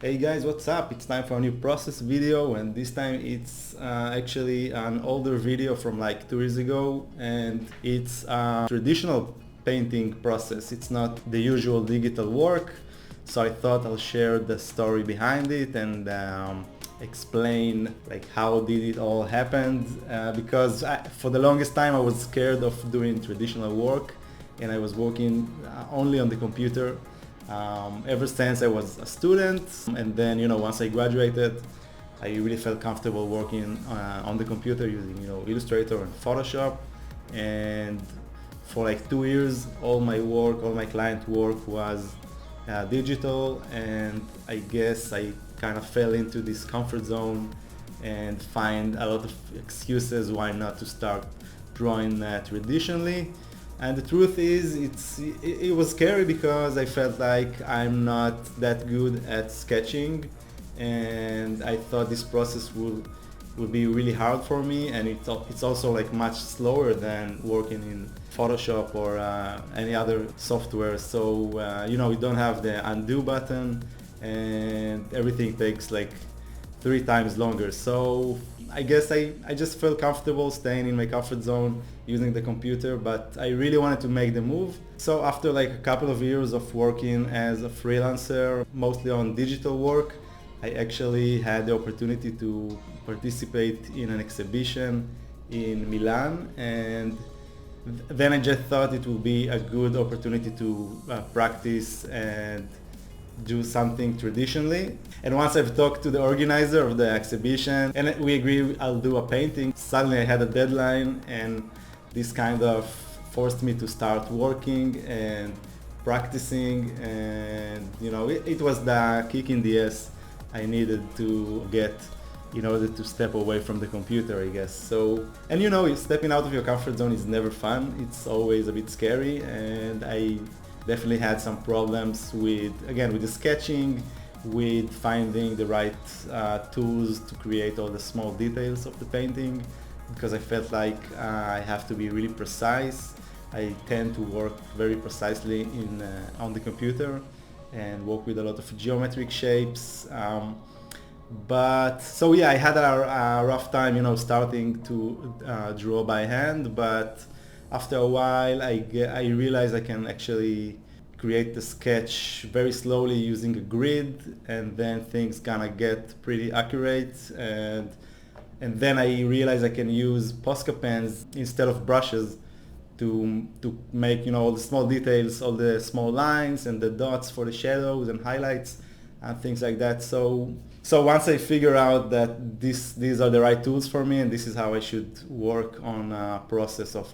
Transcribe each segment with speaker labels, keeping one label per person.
Speaker 1: Hey guys, what's up? It's time for a new process video, and this time it's actually an older video from like 2 years ago, and it's a traditional painting process. It's not the usual digital work, so I thought I'll share the story behind it and explain like how did it all happen, because for the longest time I was scared of doing traditional work, and I was working only on the computer ever since I was a student. And then, once I graduated, I really felt comfortable working on the computer using, Illustrator and Photoshop. And for like 2 years, all my client work was digital, and I guess I kind of fell into this comfort zone and find a lot of excuses why not to start drawing traditionally. And the truth is, it was scary because I felt like I'm not that good at sketching, and I thought this process would be really hard for me, and it's also like much slower than working in Photoshop or any other software. So we don't have the undo button, and everything takes like 3 times longer. So I guess I just felt comfortable staying in my comfort zone using the computer, but I really wanted to make the move. So after like a couple of years of working as a freelancer, mostly on digital work, I actually had the opportunity to participate in an exhibition in Milan, and then I just thought it would be a good opportunity to practice and do something traditionally. And once I've talked to the organizer of the exhibition and we agree I'll do a painting, suddenly I had a deadline, and this kind of forced me to start working and practicing, and it was the kick in the ass I needed to get in order to step away from the computer, I guess. So, and stepping out of your comfort zone is never fun. It's always a bit scary, and I definitely had some problems with the sketching, with finding the right tools to create all the small details of the painting, because I felt like I have to be really precise. I tend to work very precisely on the computer and work with a lot of geometric shapes. But so yeah, I had a rough time, starting to draw by hand, but after a while I realized I can actually create the sketch very slowly using a grid, and then things gonna get pretty accurate, and then I realized I can use Posca pens instead of brushes to make all the small details, all the small lines and the dots for the shadows and highlights and things like that. So once I figure out that these are the right tools for me and this is how I should work on a process of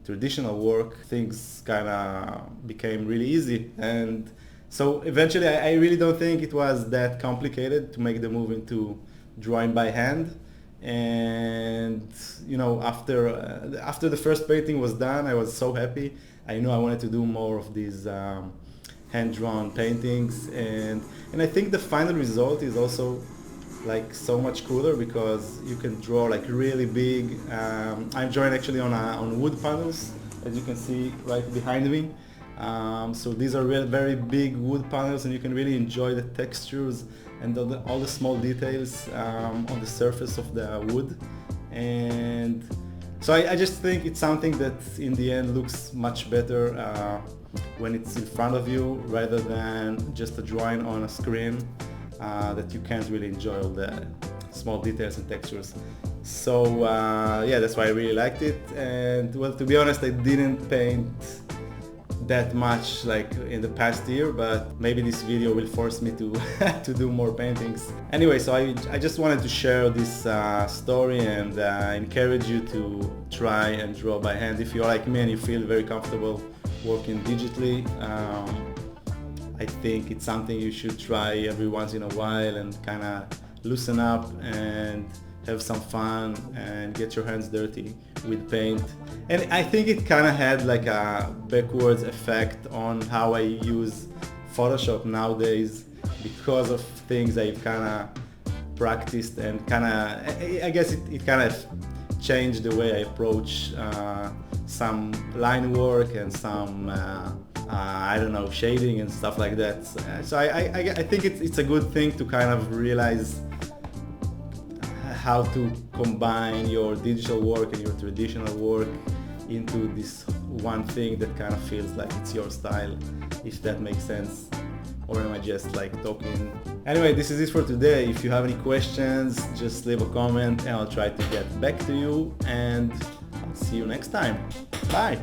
Speaker 1: traditional work, things kind of became really easy. And so eventually I really don't think it was that complicated to make the move into drawing by hand. And after the first painting was done, I was so happy. I knew I wanted to do more of these hand-drawn paintings, and I think the final result is also like so much cooler because you can draw like really big. I'm drawing actually on wood panels, as you can see right behind me. So these are very big wood panels, and you can really enjoy the textures and all the small details on the surface of the wood. And so I just think it's something that in the end looks much better when it's in front of you rather than just a drawing on a screen that you can't really enjoy all the small details and textures. So yeah, that's why I really liked it. And well, to be honest, I didn't paint that much like in the past year, but maybe this video will force me to to do more paintings. Anyway, so I just wanted to share this story and encourage you to try and draw by hand if you're like me and you feel very comfortable working digitally. I think it's something you should try every once in a while and kind of loosen up and have some fun and get your hands dirty with paint. And I think it kind of had like a backwards effect on how I use Photoshop nowadays because of things I've kind of practiced, and kind of, I guess it kind of changed the way I approach some line work and some I don't know, shading and stuff like that. So I think it's a good thing to kind of realize how to combine your digital work and your traditional work into this one thing that kind of feels like it's your style, if that makes sense. Or am I just like talking? Anyway, this is it for today. If you have any questions, just leave a comment and I'll try to get back to you, and I'll see you next time. Bye!